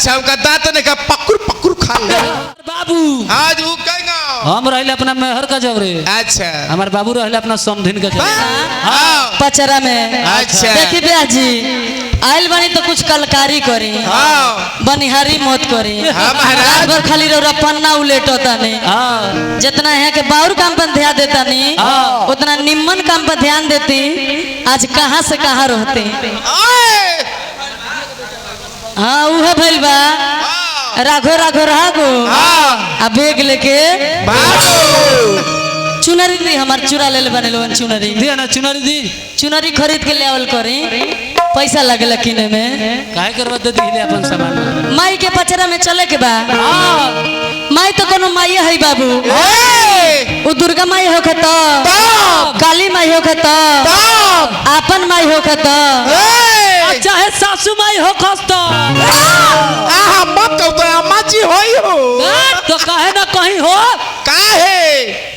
अच्छा उनका दांत ने का पकुर पकुर खा ले बाबू आज वो कहेगा हम रहले अपना मेहर का जब रे। अच्छा हमार बाबू रहले अपना समधिन का जब हाँ पचरा में। अच्छा देखी ब्याह जी आयल बनी तो कुछ कलकारी करी हाँ बनिहारी मत करी हाँ महाराज। रात भर खाली रौरा पन्ना उलेटता नहीं हाँ जितना यहाँ के बाउर काम पर ध्यान देता नहीं हाँ। उतना निम्मन काम पर ध्यान देती आज कहाँ से कहाँ रहते। ओए हाँ उहे भइल बा राघो राघो राघो हाँ आ बेग लेके भागो चुनरी दी हमार चूड़ा ले बने लोगन चुनरी दिया ना चुनरी दी चुनरी खरीद के ले आवल करी पैसा लगेला किने में काहे करवा दे दिले अपन सामान माई के पचरा में चले के बा हां माई तो कोनो माई है बाबू ए वो दुर्गा माई होखे तो काली माई होखे तो आपन माई होखे तो चाहे सासू माई हो खस्तो आहा मत तो अम्मा जी होई हो तो काहे ना कहीं हो काहे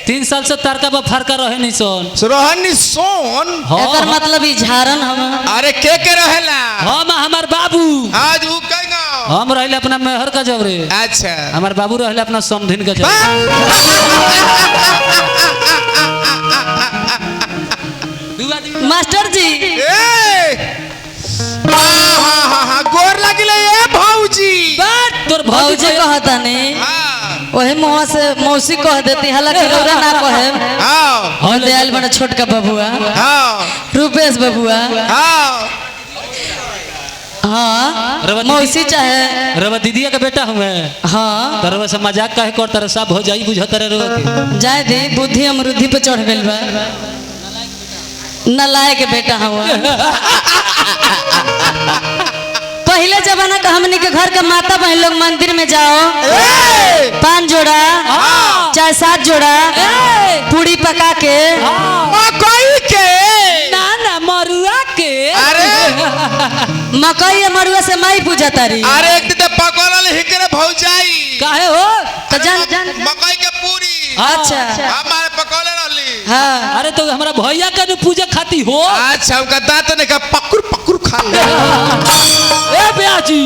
3 साल से तारका बा फरका रहे नहीं सोन सुरहनी सोन एकर मतलब ई झारन हम अरे के रहेला हम हमार बाबू आज वो कहेगा हम रहले अपना मेहर का जब रे। अच्छा हमार बाबू रहले अपना समधिन का जब मास्टर जी गोर लगिले ए भौजी तोर भौजी कहता नहीं वही मुँह से मौसी कह देती हालांकि रौरा ना कहे हाँ दयाल बड़ा छोटका बबुआ हाँ रूपेश बबुआ हाँ हाँ मौसी चाहे रवा दीदिया का बेटा हुए हाँ तरवा से मजाक काहे करता रे सब हो जाई बुझता रे रोवा के जाए दी बुद्धि अमरुद्धि पे चढ़ गइल बा नलायक के बेटा हुआ पहले जमाना का हमनी के घर का माता बहन लोग मंदिर में जाओ 5 जोड़ा चाहे 7 जोड़ा पूरी पका के मकई के ना ना मरुआ के अरे मकई या मरुआ से माई पूजा तारी अरे एक दिन पकोड़ल हिकरे भौजाई काहे हो तो जान मकई के पूरी अच्छा हमारे पकोड़े रहली हाँ अरे तो हमारा भैया का न पूजा खाती हो अच्छा उनका दांत ने का पकुर पकुर खा ले ए ब्याजी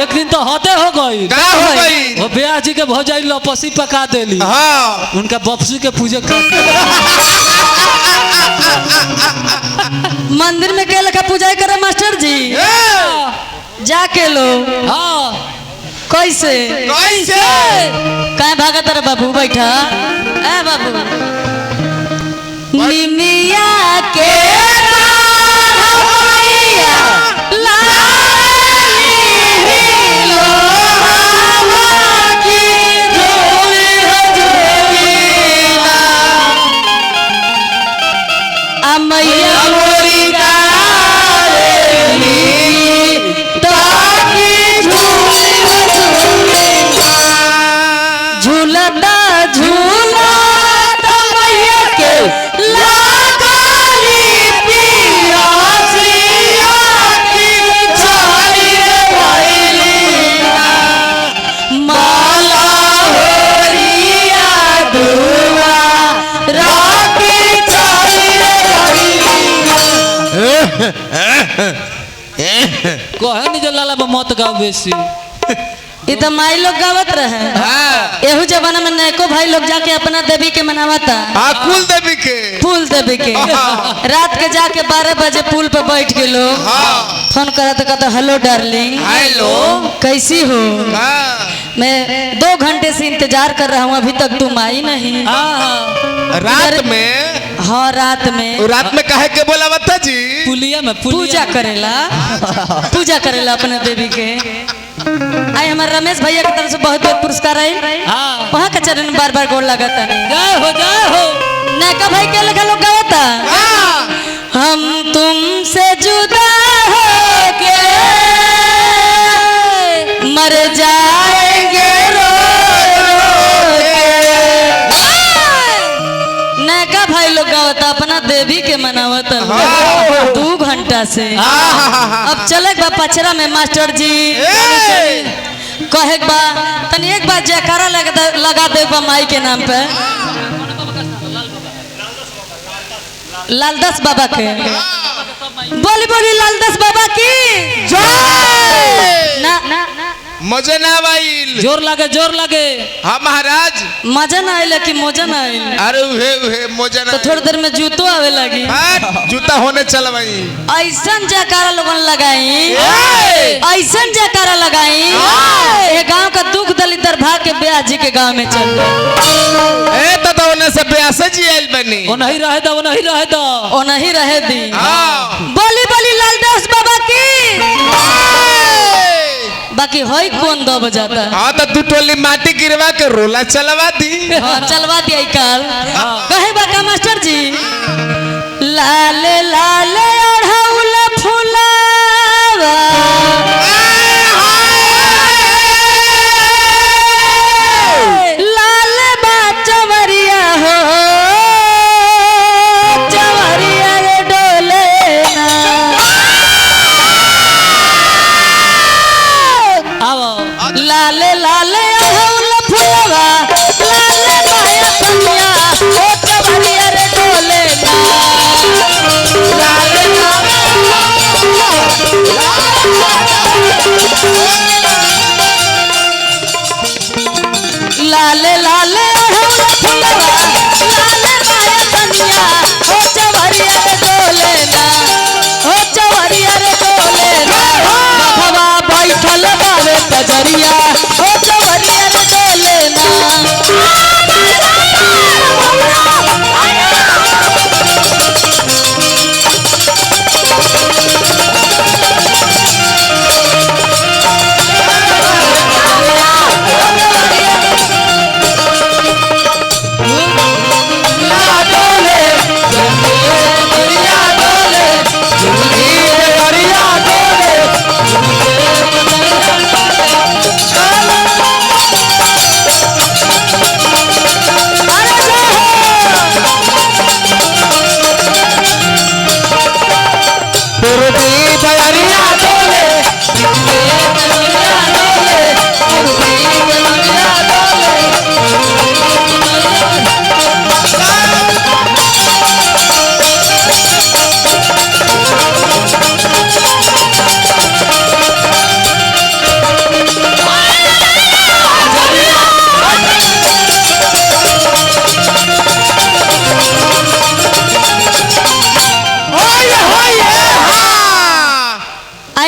एक दिन तो होते हो गई का हो गई वो ब्याजी के भौजाई लपसी पका देली हाँ उनका बपसी के पूजा खाती मंदिर में के लखा पूजा करे मास्टर जी जाके लो हाँ कैसे कैसे कहे भागा तेरा बाबू बैठा ए बाबू निमिया के कहे नहीं जो लाला मत गाओ बेसी ये तो माई लोग गावत रहे एहू जमाना में नैको भाई लोग जाके अपना देवी के मनावता कुल देवी के फूल देवी के रात के जाके 12 बजे पुल पे बैठ के लोग फोन करा तो कहता हेलो डार्लिंग हेलो कैसी हो मैं 2 घंटे से इंतजार कर रहा हूँ अभी तक तुम आई नहीं रात में हाँ रात में काहे के बोला बता जी पुलिया में पूजा करेला अपने देवी के आई हमारे रमेश भैया की तरफ से बहुत बहुत पुरस्कार आई वहाँ का चरण में बार बार गोड़ लगाता नहीं जय हो नैका भाई के लगा लोग गाता हम तुमसे जुदा हो के मर जाएंगे रो नैका भाई लोग गाता अपना देवी के मनावत 2 घंटा से अब चले बा पचरा में मास्टर जी कहे बा तनी एक बार जयकारा लगा दे बा माई के नाम पे लालदास बाबा के बोली बोली लालदास बाबा की जय ना मजा ना आइल। जोर लगे। हाँ महाराज। मजा ना आइल कि मोजा ना आइल? अरे उहे मजा ना। तो थोड़ी देर में जूतो आवे लगी। जूता होने चल भाई। ऐसन जयकारा लोगन लगाई, ऐसन जयकारा लगाई, ये गांव का दुख दलितर भाग के ब्याह जी के गांव में चल गए। ए तो उन्हें से ब्याह जी आइल बनी। वो नहीं रहे दा, वो नहीं रहे दा, वो नहीं रहे दी। बोली बोली लालदास बाबा की। बाकी होई कौन दो बजाता? हाँ तो तू टोली माटी गिरवा के रोला चलवा दी। हाँ चलवा दिया काल। कहे बाका मास्टर जी लाले लाले ओढ़ौला फुलावा लाल बा चवरिया हो चवरिया रे डोले ना। लाले लाले ओढ़ौला फुलावा लाले बाया कन्या ओ चवरिया रे डोले ना। लाले लाले लाले ओढ़ौला फुलावा लाले बाया कन्या ओ चवरिया रे डोले ना, ओ चवरिया रे डोले ना। बाबा बैठल बावे पजरिया ओ चवरिया रे डोले ना।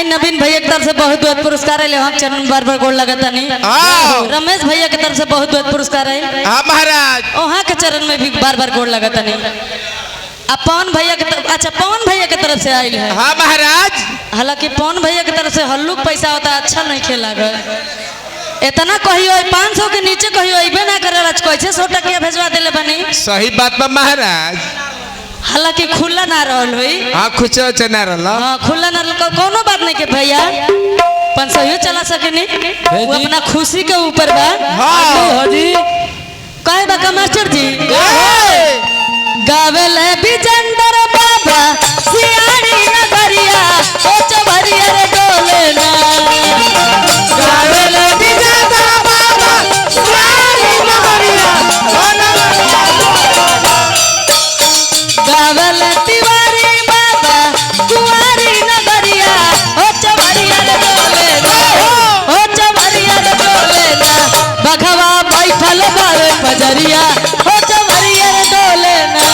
नवीन भैया की तरफ से बहुत बहुत पुरस्कार है। हम चरण बार बार गोल लगाता नहीं। रमेश भैया की तरफ से बहुत बहुत पुरस्कार है। हाँ महाराज। वहाँ के चरण में भी बार बार गोल लगाता नहीं। अब पवन भैया की तरफ, अच्छा पवन भैया की तरफ से आयल है। हाँ महाराज। हालांकि पवन भैया की तरफ से हल्लुक पैसा होता है, अच्छा नहीं खेला गया। इतना कहियो 500 के नीचे कहियो अबे ना करे। आज कैसे 100 टकिया भेजवा देले बनी। सही बात बा महाराज। हालांकि खुला ना रहल होई। हाँ खुचा ना रहल। हाँ खुला ना रहल कोनो बात नहीं के भैया 500 चला सके नहीं, वो अपना खुशी के ऊपर बा। हाँ जी कहे बाका मास्टर जी गावेल बिजंदर बाबा सियाड़ी नगरिया ओ चवरिया रे डोले ना। गावेल बिजंदर बाबा सियाड़ी नगरिया ओ गावेल तिवारी बाबा कुंवारी नगरिया ओ चवरिया रे डोले ना, ओ चवरिया रे डोले ना। बघवा बैठल बावे पजरिया ओ चवरिया रे डोले ना।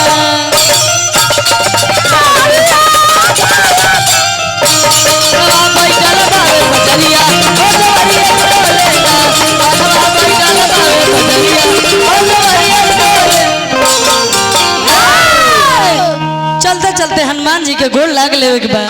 चलते चलते हनुमान जी के गोड़ लाग ले एक बार।